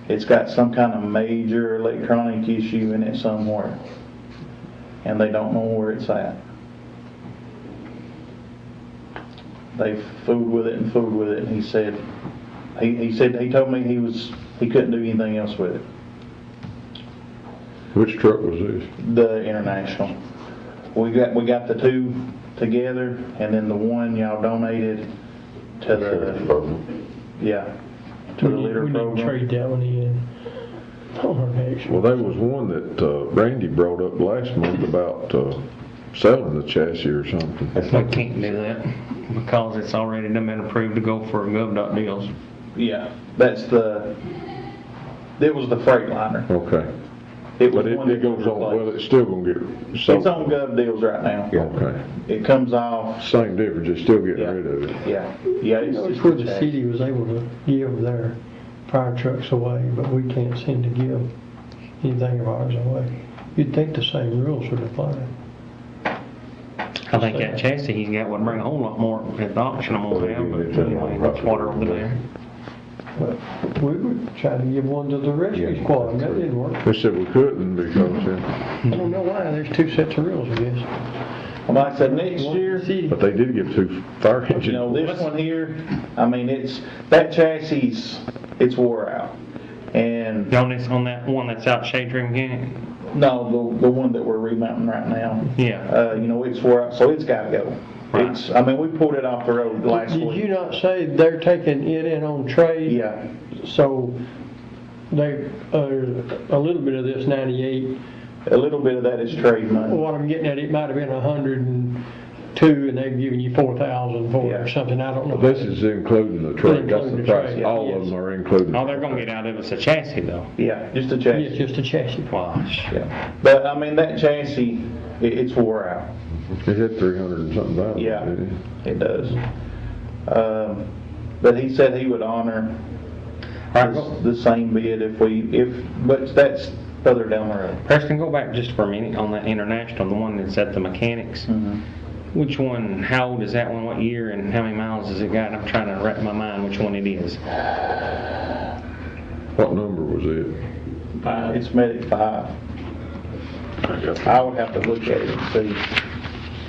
it's got some kind of major electronic issue in it somewhere, and they don't know where it's at. They fooled with it, and he said, he told me he couldn't do anything else with it. Which truck was this? The International. We got the two together, and then the one y'all donated to the litter We need program. to trade that one in. On our next Well, there was one that Randy brought up last month about selling the chassis or something. We can't do that because it's already been approved to go for gov. Deals. Yeah, it was the Freightliner. Okay. It was But one it that goes was on, well, replaced. it's still gonna get sold. It's on gov deals right now. Okay. It comes off, Same difference, it's still getting Yeah. rid of it. yeah, it's That's just where a the check. city was able to give their fire trucks away, but we can't seem to give anything of ours away. You'd think the same rules would apply. I think that chassis he's got would bring a whole lot more at the auction I'm gonna have, but anyway, that's water over there. But we would try to give one to the rescue squad, and that didn't work. They said we couldn't because, I don't know why, there's two sets of rules, I guess. Well, like I said, next One for year, the city. but they did give 2 fire engines. you know, this one here, I mean, that chassis, it's wore out. And, On that one that's out Shade Tree Mechanic? no, the one that we're remounting right now. Yeah. You know, it's wore out, so it's gotta go. Right. I mean, we pulled it off the road last Did week. you not say they're taking it in on trade? Yeah, So they, a little bit of this 98, a little bit of that is trade money. what I'm getting at, it might have been 102 and they've given you 4,000 for it or Yeah. something, I don't know. This is including the trade, that's Including the the price, trade, all of yes. them are included. All they're gonna get out of it's a chassis though. Yeah, just a Yes, chassis. just a chassis. Wash. Yeah, but I mean, that chassis, it's wore out. It hit 300 and something thousand. Yeah. didn't It does. But he said he would honor Right, the same bid but that's further down the road. Preston, go back just for a minute on that International, the one that's at the mechanics. Which one, how old is that one, what year, and how many miles has it got? I'm trying to wrap my mind which one it is. it? What number was it? It's Medic 5. I would have to look at it and see.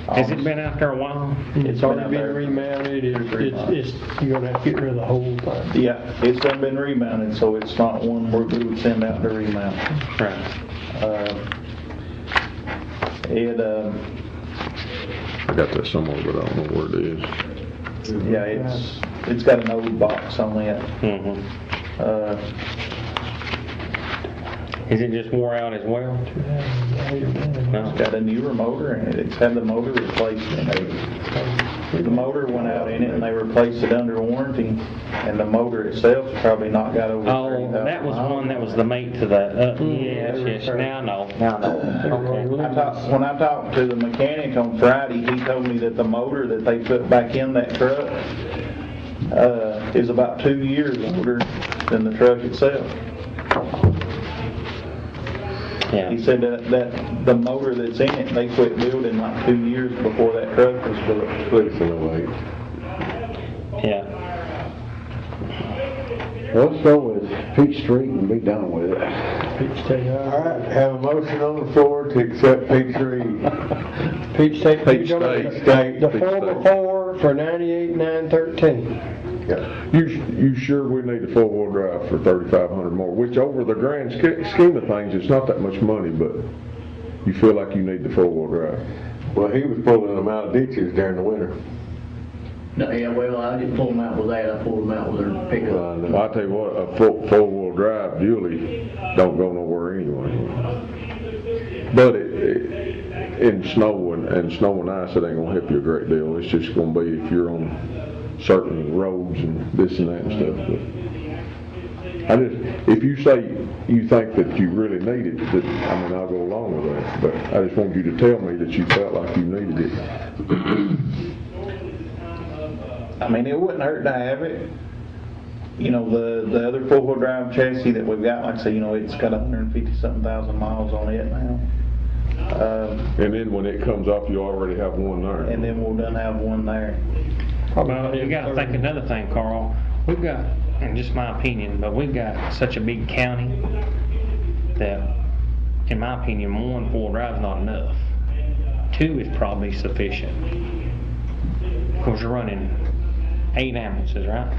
Has it been out there a while? It's been already out been there. remounted, it's, you're gonna have to get rid of the whole thing. Yeah, it's done been remounted, so it's not one where we would send out to remount. Right. I got that somewhere, but I don't know where it is. It's got an old box on it. Mm-hmm. Is it just wore out as well? No. It's got a newer motor in it. It's had the motor replaced in it. The motor went out in it and they replaced it under warranty, and the motor itself's probably not got over 30,000 Oh, that was miles. one that was the mate to the, yes, now I know. Okay. When I talked to the mechanic on Friday, he told me that the motor that they put back in that truck is about 2 years older than the truck itself. Yeah. He said that the motor that's in it, they quit building like 2 years before that truck was built. Yeah. Let's go with Peach Street and be done with it. Peach State, All right, have a motion on the floor to accept Peach Reed. Peach State. Peach State. The Peach 4x4 for 98,913. You sure we need a 4-wheel drive for 3,500 more? Which over the grand scheme of things, it's not that much money, but you feel like you need the 4-wheel drive. Well, he was pulling them out of ditches during the winter. No, yeah, well, I didn't pull them out with that, I pulled them out with her pickup. I'll tell you what, a 4-wheel drive Julie don't go nowhere anyway. But in snow and snow and ice, it ain't gonna help you a great deal. It's just gonna be if you're on certain roads and this and that and stuff. But if you say you think that you really need it, I'll go along with that. But I just want you to tell me that you felt like you needed it. I mean, it wouldn't hurt to have it. You know, the other 4-wheel drive chassis that we've got, like I say, you know, it's got 150-something thousand miles on it now. And then when it comes off, you already have one there. And then we'll done have one there. Well, you gotta think another thing, Carl. We've got, and just my opinion, but we've got such a big county that, in my opinion, 1 4-wheel drive is not enough. 2 is probably sufficient. Of course, you're running 8 ambulances, right?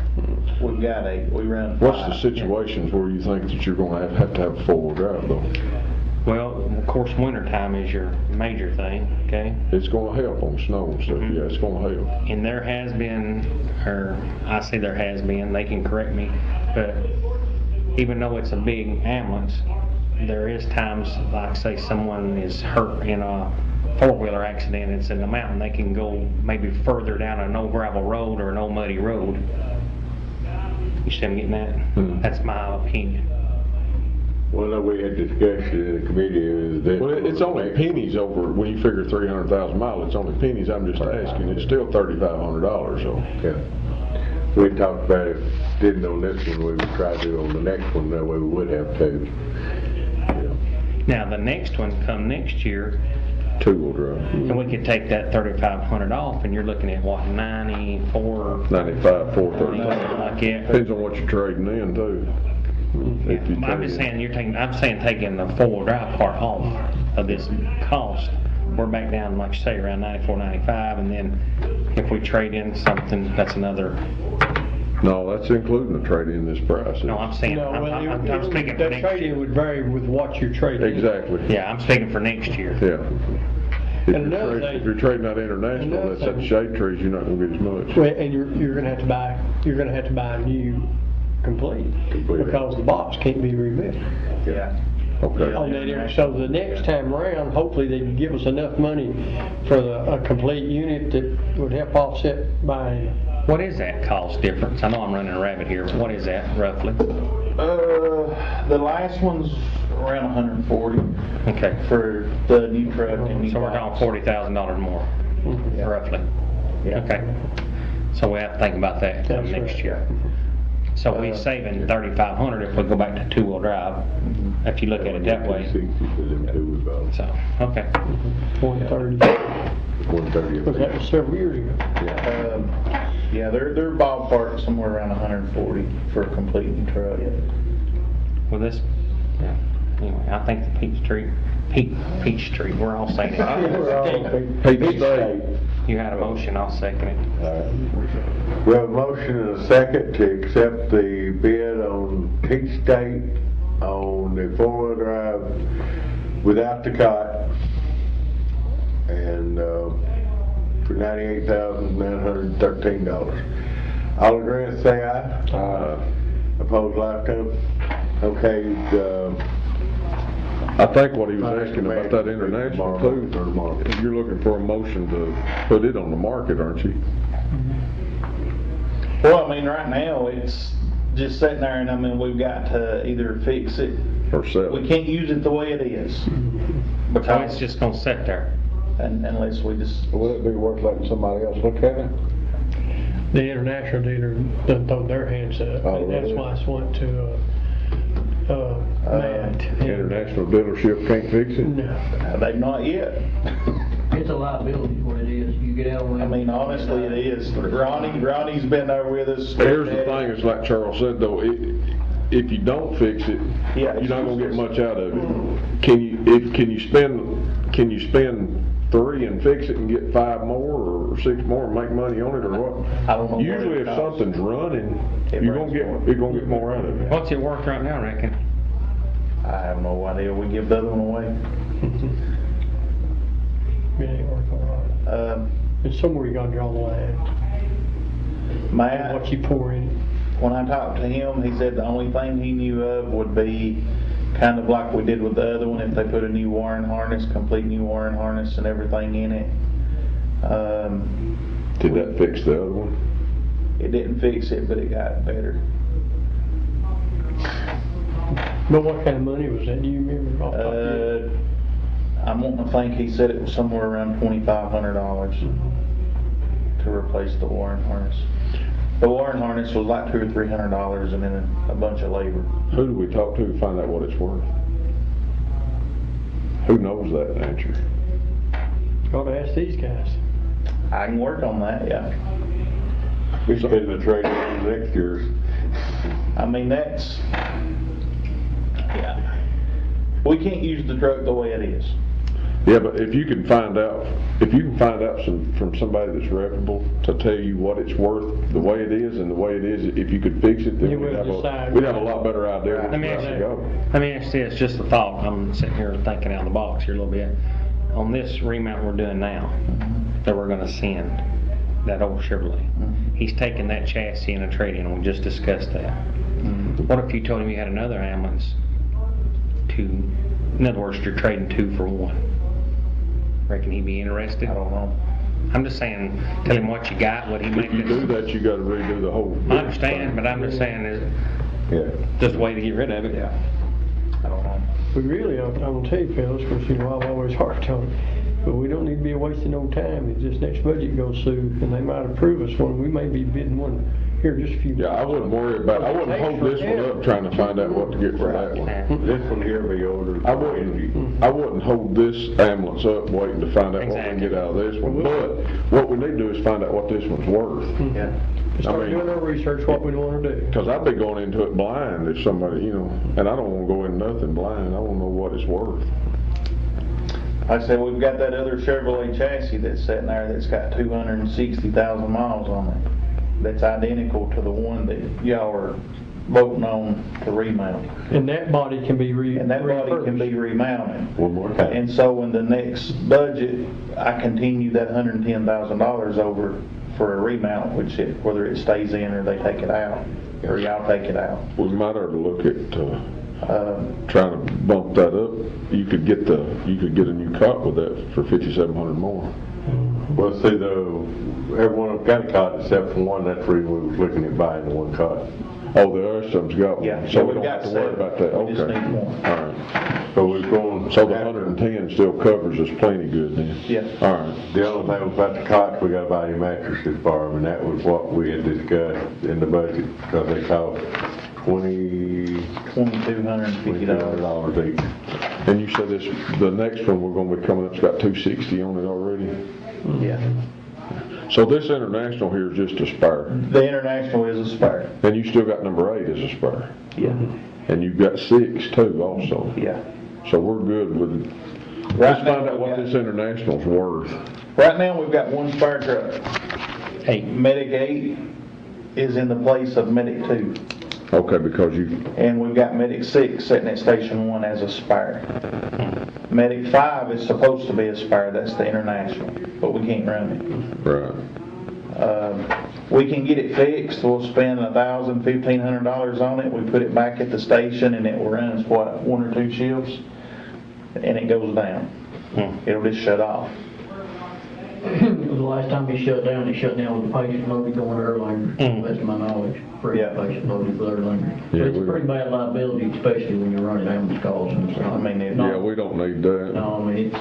We've got 8, we run 5. What's the situations where you think that you're gonna have to have a 4-wheel drive though? Well, of course, wintertime is your major thing, okay? It's gonna help on snow and stuff, yeah, it's gonna help. And there has been, or I say there has been, they can correct me, but even though it's a big ambulance, there is times, like say someone is hurt in a 4-wheeler accident, it's in the mountain, they can go maybe further down an old gravel road or an old muddy road. You see I'm getting that? That's my opinion. Well, we had discussion in the committee is that. Well, it's only pennies over, when you figure 300,000 miles, it's only pennies, I'm just asking, it's still $3,500, so. Yeah. We talked about if didn't on this one, we would try to do on the next one, that way we would have 2. Yeah. Now, the next one come next year, 2-wheel drive. and we could take that 3,500 off, and you're looking at what, 94? 95, Something 435. like that. Depends on what you're trading in too. If you I'm just trade saying, I'm saying taking the 4-wheel drive part off of this cost. We're back down, like you say, around 94, 95, and then if we trade in something, that's another, No, that's including the trade in this price. no, I'm saying, No, well, I'm speaking for that next trade-in year. would vary with what you're trading. Exactly. Yeah, I'm speaking for next year. Yeah. And another thing- If you're trading out international, another that's at the thing- shade trees, you're not gonna get as much. Well, and you're gonna have to buy a new complete, because the box can't be rebuilt. Yeah. Okay. On that area. So the next time around, hopefully they can give us enough money for a complete unit that would help offset buying. What is that cost difference? I know I'm running a rabbit here, but what is that roughly? The last one's around 140 Okay, for the new truck and new so we're box. talking $40,000 more, roughly. Yeah. Okay, so we have to think about that come That's next right. year. So we're saving 3,500 if we go back to 2-wheel drive, if you look at it that way. 260 for them 2 about So, okay. 130, 130. because that was several years ago. Yeah, they're ballpark somewhere around 140 for a complete new truck. Well, this, yeah, anyway, I think the Peachtree, we're all saying it. Peach State. You had a motion, I'll second it. We have a motion and a second to accept the bid on Peach State on the 4-wheel drive without the cot, and for $98,913. All agree, say aye. Opposed, lifetime. Okay, I think what he was asking about that international too, you're looking for a motion to put it on the market, aren't you? Well, I mean, right now, it's just sitting there, and I mean, we've got to either fix it, Or sell we it? can't use it the way it is. So it's Because, just gonna sit there. unless we just, Would it be worth letting somebody else look at it? The international dealer done throw their hands up, Oh, and that's really? why I went to, Matt. International dealership can't fix it? No. they've not yet. It's a liability, is what it is. You get out on. I mean, honestly, it is. Ronnie's been there with us. Here's the thing, it's like Charles said though, if you don't fix it, Yeah, you're not gonna get much out of it. Can you spend 3 and fix it and get 5 more or 6 more and make money on it or what? I don't know what Usually it if costs. something's running, It you're brings gonna get more out of it. What's it worth right now, reckon? I have no idea. We give the other one away. It ain't worth a lot. It's somewhere you gotta draw the line, Matt, what you pour in. when I talked to him, he said the only thing he knew of would be kind of like we did with the other one, if they put a new wiring harness, complete new wiring harness and everything in it. Did that fix the other one? It didn't fix it, but it got better. But what kind of money was that, do you remember off the top of your head? I'm wanting to think he said it was somewhere around $2,500 to replace the wiring harness. The wiring harness was like $200 or $300 and then a bunch of labor. Who do we talk to find out what it's worth? Who knows that answer? Gotta ask these guys. I can work on that, yeah. We spend the trade in next year's. I mean, that's, yeah. We can't use the truck the way it is. Yeah, but if you can find out from somebody that's reputable to tell you what it's worth, the way it is and the way it is, if you could fix it, then You will decide. we'd have a lot better idea Let where me ask to you, go. let me ask you this, just a thought, I'm sitting here thinking out of the box here a little bit. On this remount we're doing now, that we're gonna send, that old Chevrolet, he's taking that chassis and a trade-in, and we just discussed that. What if you told him you had another ambulance in other words, you're trading 2 for 1? Reckon he'd be interested? I don't know. I'm just saying, tell him what you got, what he If makes. you do that, you gotta redo the whole. I understand, but I'm just saying, is Yeah. just a way to get rid of it. Yeah. I don't know. We really, I'm gonna tell you fellas, because you know, I'm always hard on it, but we don't need to be wasting no time. If this next budget goes through, and they might approve us one, we may be bidding one here in just a few months. Yeah, I wouldn't worry about, I wouldn't hold this one up trying to find out what to get for that one. This one here be ordered. I wouldn't hold this ambulance up waiting to find out what we can get out of this one. But what we need to do is find out what this one's worth. Yeah. Start mean- doing our research, what we wanna do. Cause I'd be going into it blind if somebody, and I don't wanna go in nothing blind. I wanna know what it's worth. Like I said, we've got that other Chevrolet chassis that's sitting there that's got 260,000 miles on it. That's identical to the one that y'all are voting on to remount. And that body can be And that body can be remounted. One more time. And so in the next budget, I continue that $110,000 over for a remount, whether it stays in or they take it out, or y'all take it out. We might ought to look at, trying to bump that up. You could get a new cot with that for 5,700 more. Well, see, everyone got a cot except for one. That's the reason we was looking at buying the one cot. Oh, the other some's got one. Yeah, So we we've don't got have to worry seven. about that. We just Okay. need one. All right. So we're going. So the 110 still covers us plenty good then? Yeah. All right. The only thing about the cots, we gotta buy any mattresses for them, and that was what we had discussed in the budget, because they cost $2,250 each. And you said the next one we're gonna be coming up's got 260 on it already? Yeah. So this international here is just a spare, The International is a spare. and you still got number 8 as a spare, Yeah. and you've got 6 too also. Yeah. So we're good with, Right let's now, find out we've what got- this international's worth. Right now, we've got one spare truck. 8. Medic 8 is in the place of Medic 2. Okay, because And we've got Medic 6 sitting at Station 1 as a spare. Medic 5 is supposed to be a spare, that's the International, but we can't run it. right. We can get it fixed, we'll spend $1,000, $1,500 on it, we put it back at the station and it runs, 1 or 2 shifts, and it goes down. It'll just shut off. The last time he shut down with the patient loaded going to Erlanger, to the best of my knowledge, for Yeah. patient loaded with Erlanger. Yeah, It's a we- pretty bad liability, especially when you're running ambulance calls and stuff. I mean, Yeah, we don't need that. No, I mean, it's,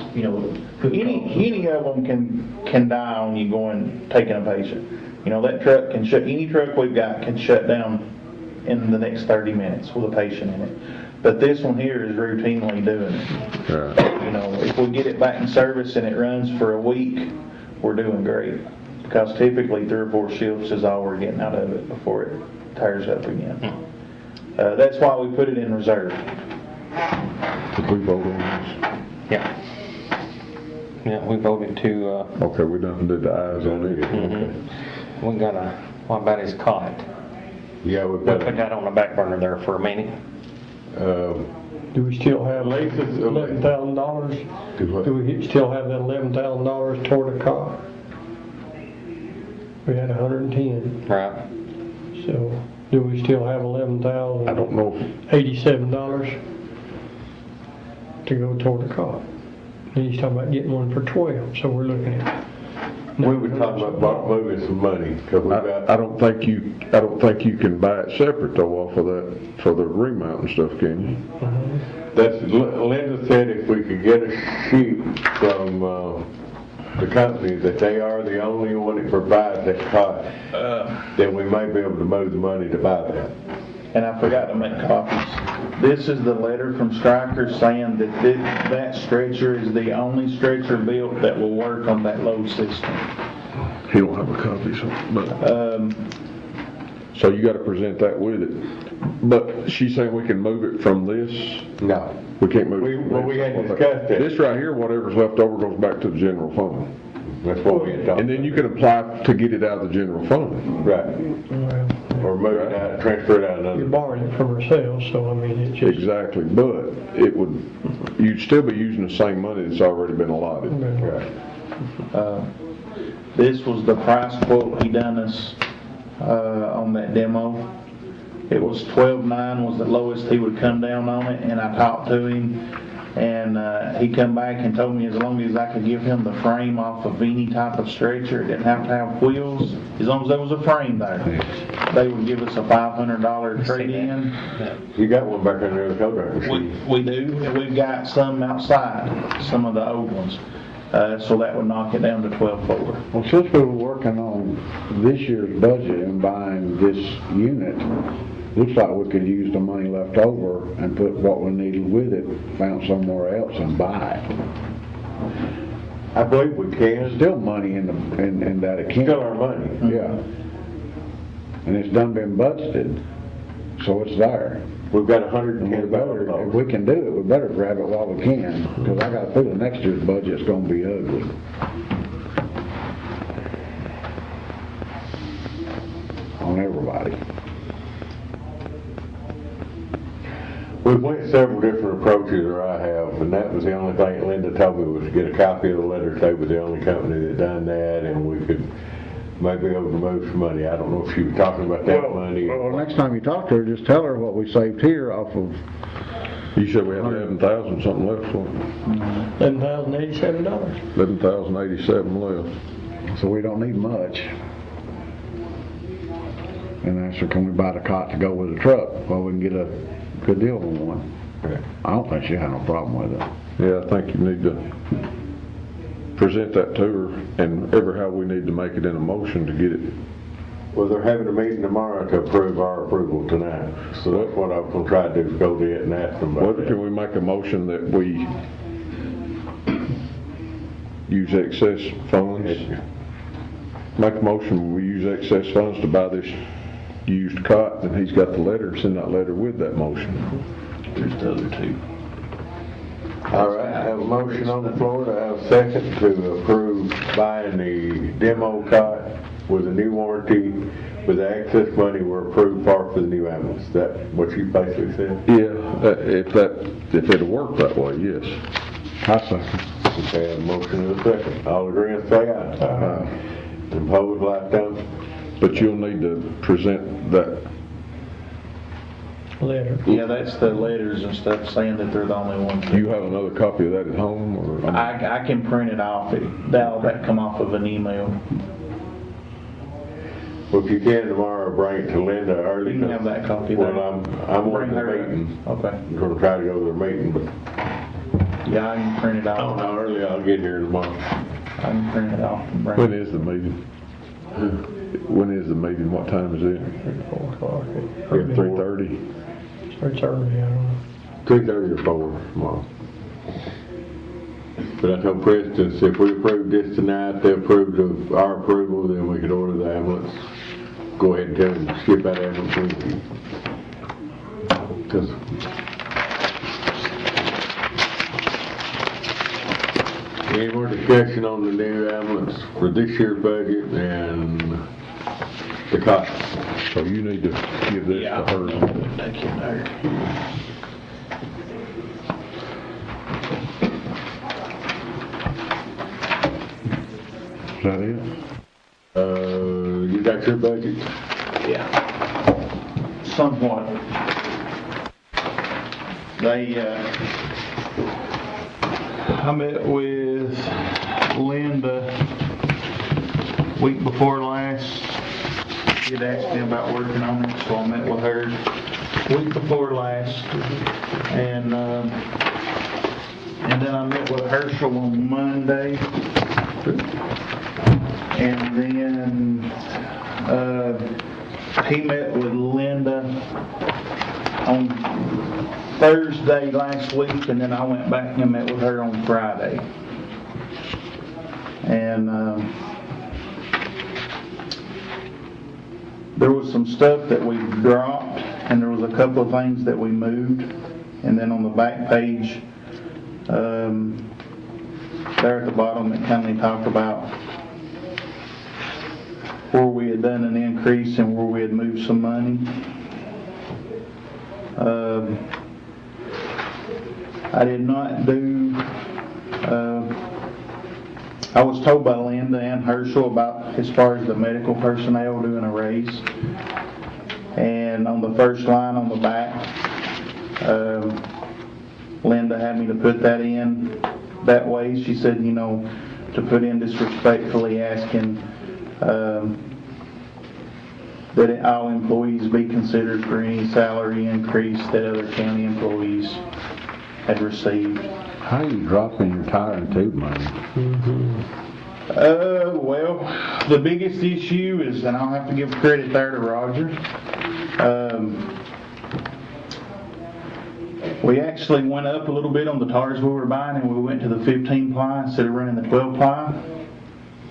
could Any of them can die on you taking a patient. That truck can any truck we've got can shut down in the next 30 minutes with a patient in it. But this one here is routinely doing it. Right. If we get it back in service and it runs for a week, we're doing great. Because typically 3 or 4 shifts is all we're getting out of it before it tears up again. That's why we put it in reserve. Did we vote on this? Yeah. Yeah, we voted to, Okay, we done did the ayes on it. Okay. we gotta, what about his cot? Yeah, we've We'll got, put that on the back burner there for a minute. Do we still have Lisa's- $11,000? Do what? Do we still have that $11,000 toward a car? We had 110, Right. so do we still have $11,087 I don't know. to go toward a car? And he's talking about getting one for 12, so we're looking at. we were talking about moving some money, because we I got, don't think you can buy it separate though off of that, for the remount and stuff, can you? Linda said if we could get a sheet from, the company that they are the only one that provides that cot, then we may be able to move the money to buy that. And I forgot to make copies. This is the letter from Stryker saying that that stretcher is the only stretcher built that will work on that load system. He don't have a copy, so, but, so you gotta present that with it. But she's saying we can move it from this? No. We can't move it. Well, we had discussed it. This right here, whatever's left over goes back to the general fund. That's what we had talked. And then you can apply to get it out of the general fund. Right. Well, Or move it out, transfer it out you're another. borrowing it from ourselves, so I mean, it's just. Exactly, but it would, you'd still be using the same money that's already been allotted. Right. This was the price quote he done us, on that demo. It was 12.9 was the lowest he would come down on it, and I talked to him, and, he come back and told me as long as I could give him the frame off of any type of stretcher, it didn't have to have wheels, as long as there was a frame there, they would give us a $500 trade-in. You got one back in there, the Kodak machine. We do, and we've got some outside, some of the old ones, so that would knock it down to 12.4. Well, since we were working on this year's budget and buying this unit, looks like we could use the money left over and put what we needed with it, found somewhere else and buy it. I believe we can. Still money in that account. Still our money. Yeah. And it's done been budgeted, so it's there. We've got And we better, if $110,000. we can do it, we better grab it while we can, because I got a feeling next year's budget's gonna be ugly. On everybody. We went several different approaches, or I have, and that was the only thing Linda told me was to get a copy of the letter. They were the only company that done that, and we could maybe be able to move some money. I don't know if she was talking about that money. Well, next time you talk to her, just tell her what we saved here off of, You said we had 11,000 something left, so $11,087. 11,087 left. so we don't need much. And ask her, can we buy the cot to go with the truck? Well, we can get a good deal on one. I don't think she had no problem with it. Yeah, I think you need to present that to her, and ever how we need to make it in a motion to get it. Well, they're having a meeting tomorrow to approve our approval tonight. So that's what I was gonna try to do, is go to it and ask them about Whether can that. we make a motion that we use excess funds? Make a motion, we use excess funds to buy this used cot, and he's got the letter, send that letter with that motion. There's the other two. All right, I have a motion on the floor, to have a second to approve buying the demo cot with a new warranty, with the excess money we're approved for the new ambulance. Is that what you basically said? Yeah, if it'll work that way, yes. I second. Okay, I have a motion and a second. All agree and say aye. Aye. Opposed, like sign. But you'll need to present that. Letter. Yeah, that's the letters and stuff saying that they're the only ones. Do you have another copy of that at home, or? I can print it off, that'll come off of an email. Well, if you can tomorrow, bring it to Linda early. You can have that copy there. Well, I'm on Bring the her- meeting. Okay, I'm gonna try to go to their meeting, but yeah, I can print it I don't know off. how early I'll get here tomorrow. I can print it off and bring When it. is the meeting? When is the meeting? What time is it? 4 o'clock. 3:30? It's early, I don't know. 3:30 or 4 tomorrow. But I told Preston, if we approve this tonight, they approved of our approval, then we could order the ambulance. Go ahead and tell them to skip that ambulance with you. 'Cause any more discussion on the new ambulance for this year's budget and the cost? So you need to give this to her. Thank you, there. Is that it? You got your budget? Yeah. Somewhat. I met with Linda week before last. She had asked me about working on it, so I met with her week before last. And then I met with Herschel on Monday. And then, he met with Linda on Thursday last week, and then I went back and met with her on Friday. And, There was some stuff that we dropped, and there was a couple of things that we moved. And then on the back page, there at the bottom, it kind of talked about where we had done an increase and where we had moved some money. I did not do, I was told by Linda and Herschel about as far as the medical personnel doing a raise. And on the first line on the back, Linda had me to put that in that way. She said, you know, to put in disrespectfully asking that all employees be considered for any salary increase that other county employees had received. How are you dropping your tire and tube money? Well, the biggest issue is, and I'll have to give credit there to Roger, we actually went up a little bit on the tires we were buying, and we went to the 15 ply instead of running the 12 ply,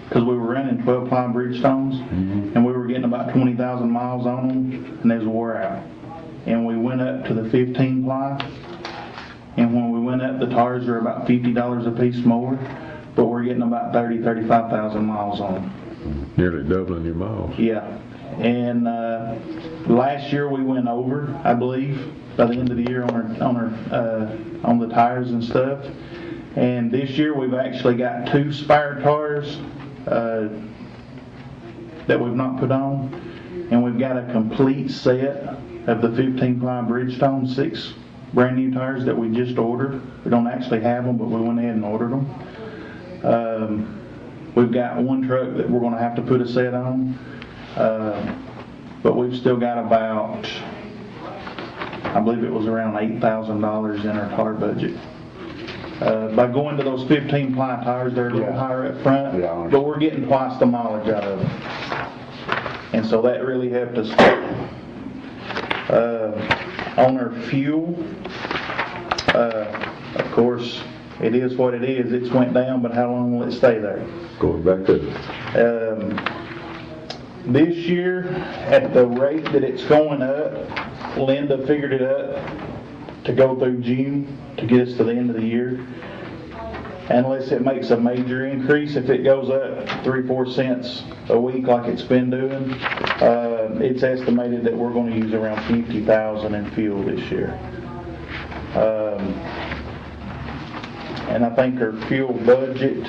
because we were running 12 ply Bridgestones, and we were getting about 20,000 miles on them, and they was wore out. And we went up to the 15 ply, and when we went up, the tires were about $50 a piece more, but we're getting about 35,000 miles on them. Nearly doubling your miles. Yeah. And last year we went over, I believe, by the end of the year on the tires and stuff. And this year we've actually got 2 spare tires that we've not put on, and we've got a complete set of the 15 ply Bridgestone 6 brand new tires that we just ordered. We don't actually have them, but we went ahead and ordered them. We've got one truck that we're going to have to put a set on, but we've still got about, I believe it was around $8,000 in our tire budget. By going to those 15 ply tires, they're a little higher up front, but we're getting twice the mileage out of them. And so that really helped us. On our fuel, of course, it is what it is. It's went down, but how long will it stay there? Going back up. This year, at the rate that it's going up, Linda figured it up to go through June to get us to the end of the year. Unless it makes a major increase, if it goes up 3-4 cents a week like it's been doing, it's estimated that we're going to use around $50,000 in fuel this year. And I think our fuel budget,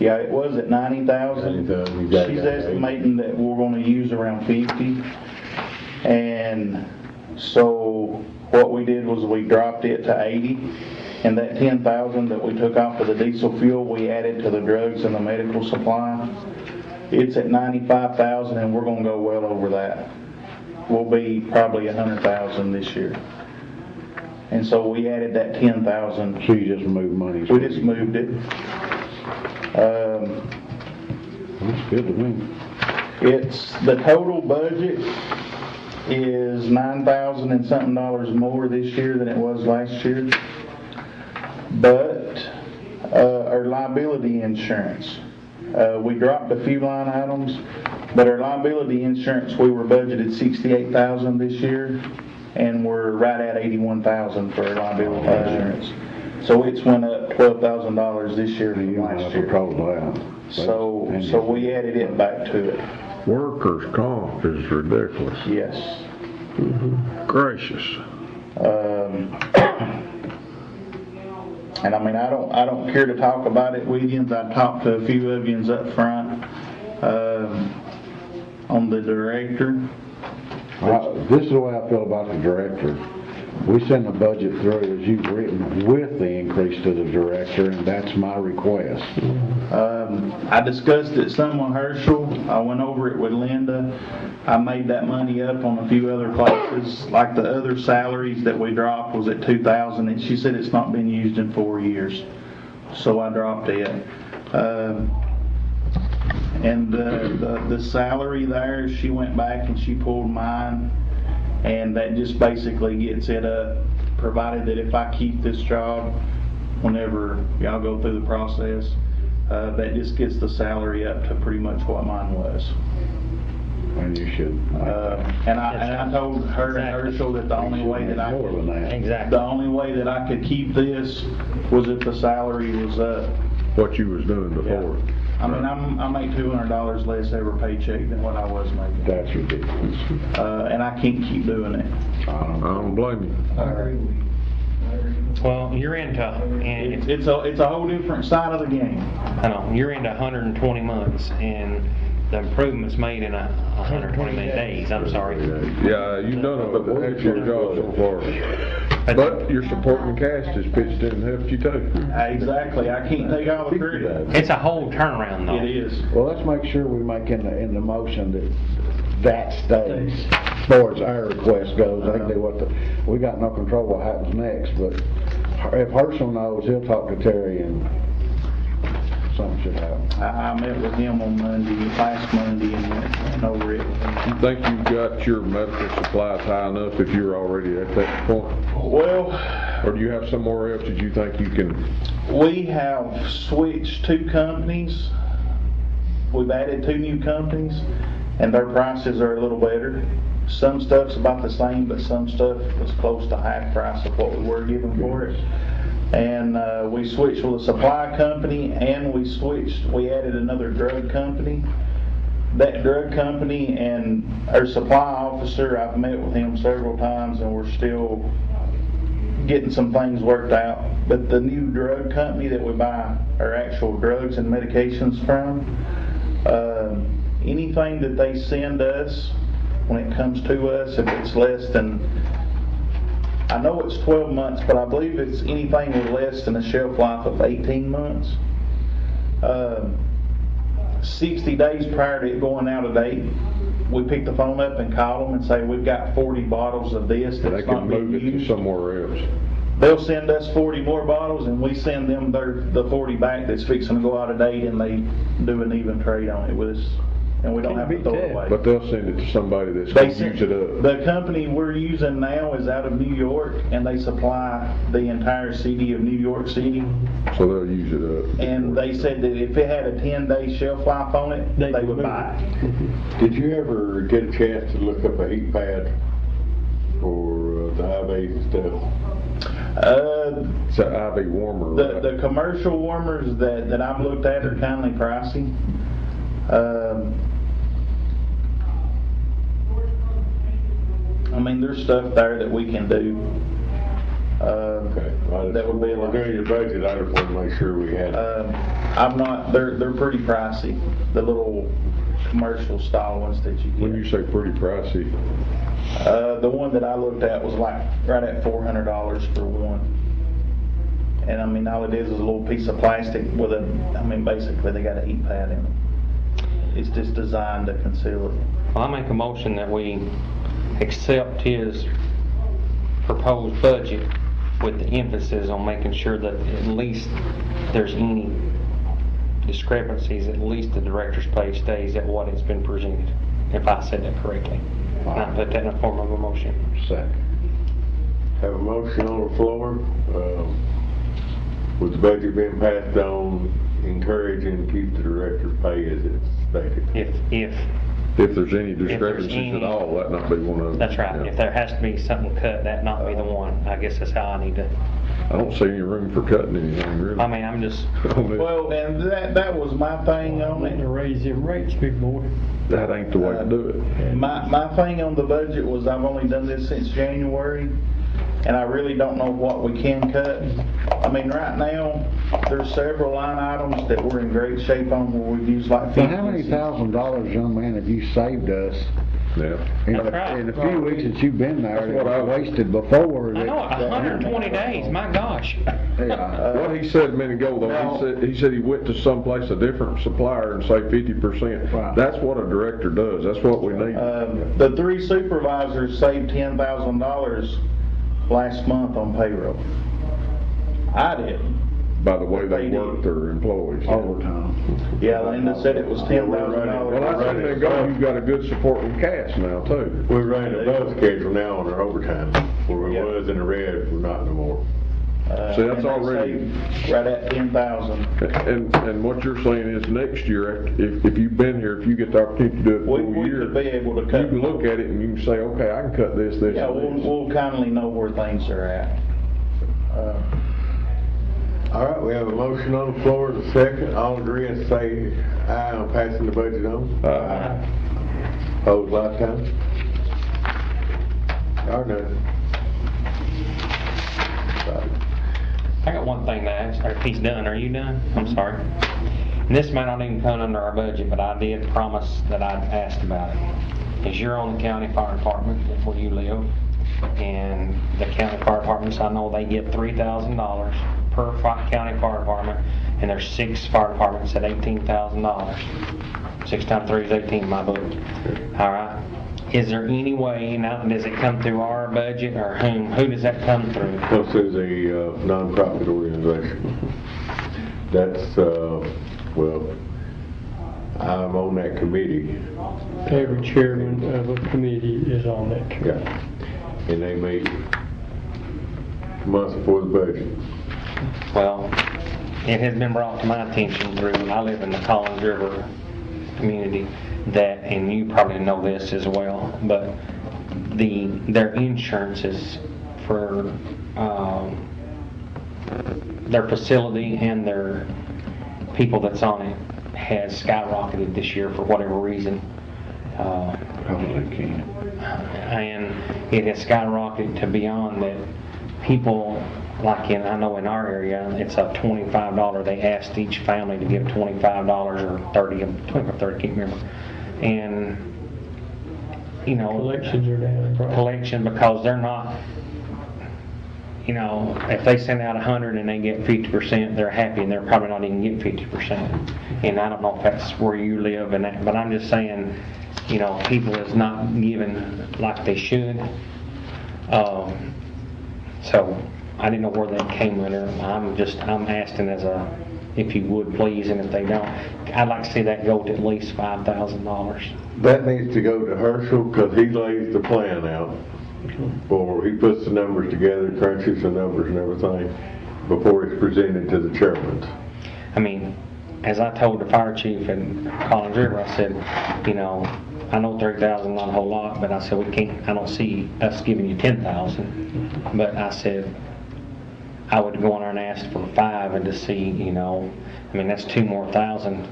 yeah, it was at 90,000. 90,000, you got She's that, estimating that we're going to use around 50. And so what we did was we dropped it to 80. And that 10,000 that we took off of the diesel fuel, we added to the drugs and the medical supply. It's at 95,000, and we're going to go well over that. We'll be probably 100,000 this year. And so we added that 10,000. So you just moved money? We just moved it. That's good to me. It's, the total budget is $9,000 and something more this year than it was last year. But our liability insurance, we dropped a few line items, but our liability insurance, we were budgeted $68,000 this year, and we're right at $81,000 for our liability insurance. So it's went up $12,000 this year from last year. So we added it back to it. Workers' comp is ridiculous. Yes. Gracious. And I mean, I don't care to talk about it with you. I talked to a few of you up front on the director. This is the way I feel about the director. We send the budget through as you've written with the increase to the director, and that's my request. I discussed it some with Herschel. I went over it with Linda. I made that money up on a few other places. Like the other salaries that we dropped was at $2,000, and she said it's not been used in 4 years. So I dropped it. And the salary there, she went back and she pulled mine, and that just basically gets it up provided that if I keep this job, whenever y'all go through the process, that just gets the salary up to pretty much what mine was. And you should. And I told her and Herschel that the only way that More than that. Exactly. the only way that I could keep this was if the salary was up. What you was doing before. I mean, I make $200 less every paycheck than what I was making. That's ridiculous. And I can't keep doing it. I don't blame you. Well, you're into, and It's a whole different side of the game. I know, you're into 120 months, and the improvements made in 120 days, I'm sorry. Yeah, you've done a heck of a job so far. But your supporting cast has pitched in and helped you too. Exactly, I can't take all the credit. It's a whole turnaround, though. It is. Well, let's make sure we make in the motion that stays, as far as our request goes. They can do we got no control what happens next, but if Herschel knows, he'll talk to Terry and something should happen. I met with him on last Monday, and went over it with him. You think you've got your medical supplies high enough if you're already at that point? Well, Or do you have somewhere else that you think you can? we have switched 2 companies. We've added 2 new companies, and their prices are a little better. Some stuff's about the same, but some stuff is close to half price of what we were giving for it. And we switched with a supply company, and we added another drug company. That drug company and our supply officer, I've met with him several times, and we're still getting some things worked out. But the new drug company that we buy our actual drugs and medications from, anything that they send us, when it comes to us, if it's less than, I know it's 12 months, but I believe it's anything with less than a shelf life of 18 months. 60 days prior to it going out of date, we pick the phone up and call them and say, we've got 40 bottles of this They that's can not being move it to used. somewhere else. They'll send us 40 more bottles, and we send them the 40 back that's fixing to go out of date, and they do an even trade on it with us, and we don't have to throw it away. But they'll send it to somebody that's They gonna send- use it up. The company we're using now is out of New York, and they supply the entire city of New York City. So they'll use it up. And they said that if it had a 10-day shelf life on it, They they would would move buy it. Did you ever get a chance to look up a heat pad for the IV stuff? It's an IV warmer, right? The commercial warmers that I've looked at are kindly pricey. I mean, there's stuff there that we can do. Okay. That would be a lot. During your budget, I just want to make sure we had. They're pretty pricey, the little commercial style ones that you get. When you say pretty pricey, The one that I looked at was like right at $400 for one. And I mean, all it is a little piece of plastic with basically they got a heat pad in it. It's just designed to conceal it. Well, I make a motion that we accept his proposed budget with the emphasis on making sure that at least if there's any discrepancies, at least the director's pay stays at what it's been presented, if I said that correctly. And I put that in the form of a motion. Second. Have a motion on the floor, with the budget being passed on, encouraging to keep the director's pay as it's stated. if there's any discrepancies any- at all, that not be one of them. That's right. Yeah. If there has to be something cut, that not be the one. I guess that's how I need to, I don't see any room for cutting anything, really. I mean, I'm just, On this. Well, and that was my thing on Wanting to it. raise them rates, big boy. That ain't the way to do it. My thing on the budget was I've only done this since January, and I really don't know what we can cut. I mean, right now, there's several line items that we're in great shape on where we've used like So how many $50. $1,000, young man, have you saved us Yeah. in the few weeks that you've been there That's what that I- we wasted before? I know, 120 days, my gosh. Yeah. What he said a minute ago, though, he said he went to someplace, a different supplier, and saved 50%. Right. That's what a director does. That's what we need. The 3 supervisors saved $10,000 last month on payroll. I didn't, by the way they work their employees. Overtime. Yeah, Linda said it was $10,000. Well, that's something that goes, you've got a good supporting cast now too. We're running above schedule now on our overtime, where we was in the red, we're not no more. See, that's And they already- say right at 10,000. And what you're saying is next year, if you've been here, if you get the opportunity to do it We full could year, be able to cut. you can look at it and you can say, okay, I can cut this, this, Yeah, and this. we'll kindly know where things are at. All right, we have a motion on the floor, and a second, all agree and say aye on passing the budget on. Opposed, like sign. Y'all done. I got one thing to ask, or if he's done, are you done? I'm sorry. And this might not even come under our budget, but I did promise that I'd ask about it. Is you're on the county fire department where you live, and the county fire departments, I know they get $3,000 per county fire department, and there's 6 fire departments at $18,000. 6 times 3 is 18 in my book. All right. Is there any way, now, does it come through our budget, or who does that come through? This is a non-profit organization. That's, well, I'm on that committee. Every chairman of a committee is on that committee. Yeah. And they meet months before the budget. Well, it has been brought to my attention through, I live in the Collins River community, that, and you probably know this as well, but their insurance is for their facility and their people that's on it has skyrocketed this year for whatever reason. Probably can't. And it has skyrocketed to beyond that. People, like I know in our area, it's a $25. They asked each family to give $25 or 30, 25, 30, can't remember. And, you know. Collections are down. probably. Collection, because they're not, you know, if they send out 100 and they get 50%, they're happy, and they're probably not even getting 50%. And I don't know if that's where you live and that, but I'm just saying, you know, people is not giving like they should. So I didn't know where that came under. I'm asking as a, if you would please, and if they don't, I'd like to see that go to at least $5,000. That needs to go to Herschel, because he lays the plan out, or he puts the numbers together, crunches the numbers and everything, before it's presented to the chairman. I mean, as I told the fire chief in Collins River, I said, you know, I know 3,000 not a whole lot, but I said, I don't see us giving you 10,000. But I said, I would go in there and ask for 5 and to see, you know, I mean, that's 2 more thousand.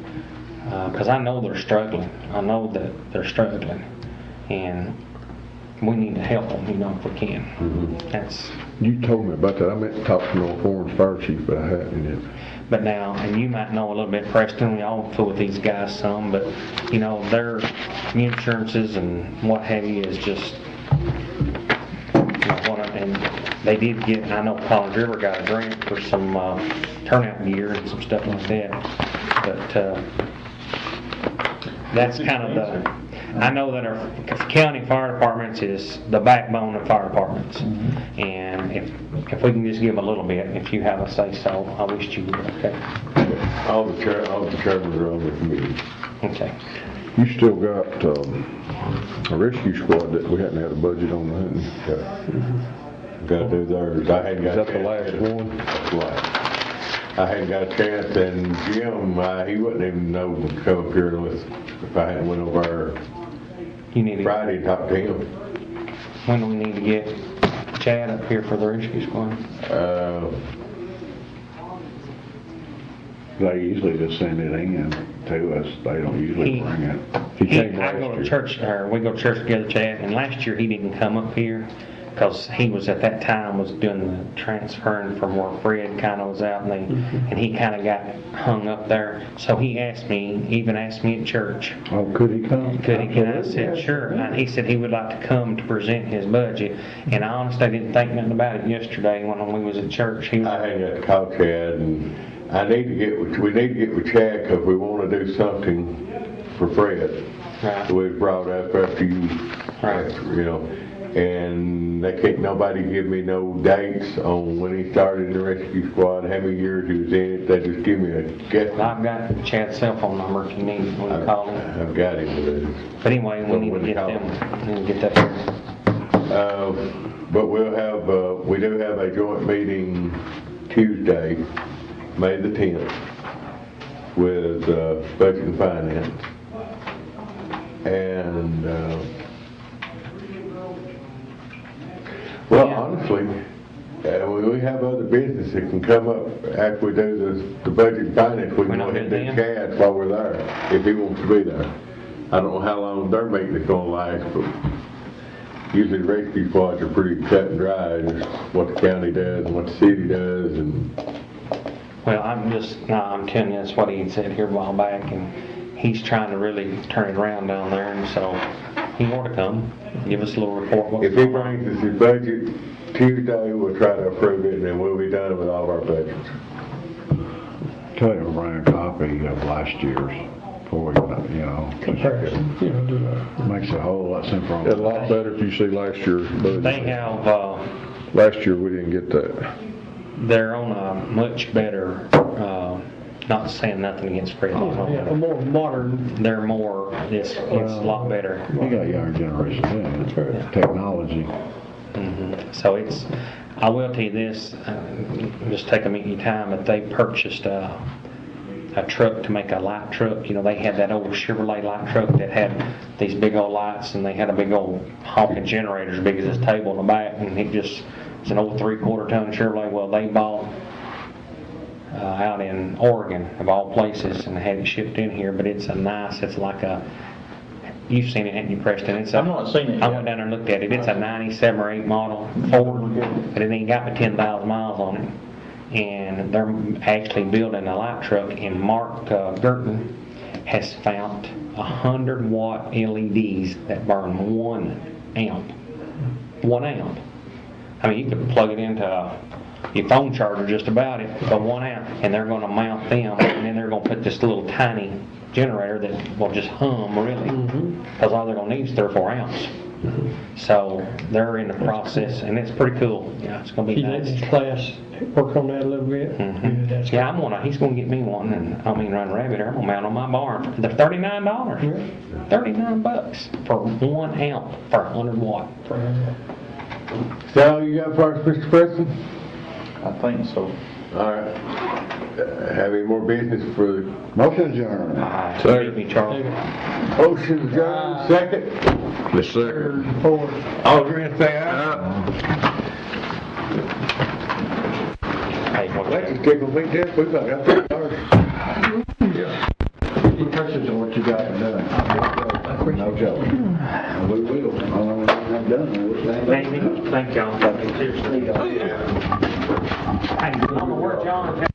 Because I know they're struggling. I know that they're struggling. And we need to help them, you know, if we can. That's. You told me about that. I meant to talk to North Orange Fire Chief, but I hadn't yet. But now, and you might know a little bit, Preston, we all fool with these guys some, but, you know, their insurances and what have you is just, you know, and they did get, I know Collins River got a grant for some turnout gear and some stuff like that, but that's kind of the, I know that our county fire departments is the backbone of fire departments. And if we can just give a little bit, if you have a say-so, I wish you would, okay? All the chairmen are on the committee. Okay. You still got a rescue squad that we hadn't had a budget on, hadn't you? Got to do theirs. I hadn't got. Is that the last one? That's last. I hadn't got a chance, and Jim, he wouldn't even know to come up here unless, if I hadn't went over You need to, Friday and talked to him. when do we need to get Chad up here for the rescue squad? They usually just send it in to us. They don't usually bring it. He came I go last to year. church, or we go to church together, Chad, and last year he didn't come up here because he was at that time was doing the transferring from where Fred kind of was out, and he kind of got hung up there. So he even asked me at church, Oh, could he come? could he? And I said, sure. And he said he would like to come to present his budget. And I honestly didn't think nothing about it yesterday when we was at church. He was, I hadn't got to call Chad, and we need to get with Chad, because we want to do something for Fred. Right. So we brought up after you, Right. you know, And they can't nobody give me no dates on when he started in the rescue squad, how many years he was in it. They just give me a guess. I've got Chad's cell phone number if you need it when you call him. I've got him. But anyway, we need to get them, we need to get that. But we'll have, we do have a joint meeting Tuesday, May the 10th, with Budget and Finance. And, well, honestly, we have other business that can come up after we do the Budget and Finance. We can go ahead and do Chad's while we're there, if he wants to be there. I don't know how long their meeting is gonna last, but usually the rescue squads are pretty cut and dry, just what the county does and what the city does, and Well, I'm telling you, that's what he said here a while back, and he's trying to really turn it around down there, and so he ought to come, give us a little report. What's if he going on. brings us his budget Tuesday, we'll try to approve it, and then we'll be done with all of our budgets. Tell him to bring a copy of last year's before, you know. Comparison, you know, do that. Makes it a whole lot simpler. It's a lot better if you see last year's budget. They have, Last year, we didn't get that. they're on a much better, not saying nothing against Fred. Yeah, a more modern, They're more, it's a lot better. You got younger generation, That's right. yeah, technology. So it's, I will tell you this, just take a minute of your time, but they purchased a truck to make a light truck. You know, they had that old Chevrolet light truck that had these big old lights, and they had a big old honking generator as big as this table in the back, and it's an old 3/4 ton Chevrolet. Well, they bought out in Oregon, of all places, and had it shipped in here, but it's like a, you've seen it, haven't you, Preston? I've not seen it I yet. went down there and looked at it. It's a 97 or 8 model Ford, but it ain't got but 10,000 miles on it. And they're actually building a light truck, and Mark Girton has found 100-watt LEDs that burn 1 amp. 1 amp. I mean, you could plug it into your phone charger just about it, but 1 amp, and they're going to mount them, and then they're going to put this little tiny generator that will just hum really, because all they're going to need is 3 or 4 amps. So they're in the process, and it's pretty cool. Yeah, it's going to be he let nice. his class work on that a little bit. Yeah, that's Yeah, he's gonna get me one, and I don't mean run rabbit here, I'm gonna mount on my barn. They're $39. $39 for 1 amp for 100 watt. Is that all you got for us, Mr. Preston? I think so. All right. Have any more business for the Motion adjourned. Beat me, Charles. motion adjourned? Second? The second. All agreeing, say aye. Hey, what That just tickled me, Jeff. We about got $3. He touches on what you got done. No joke. We will. I don't know what I've done. Thank y'all. Seriously. Hey, I don't know where John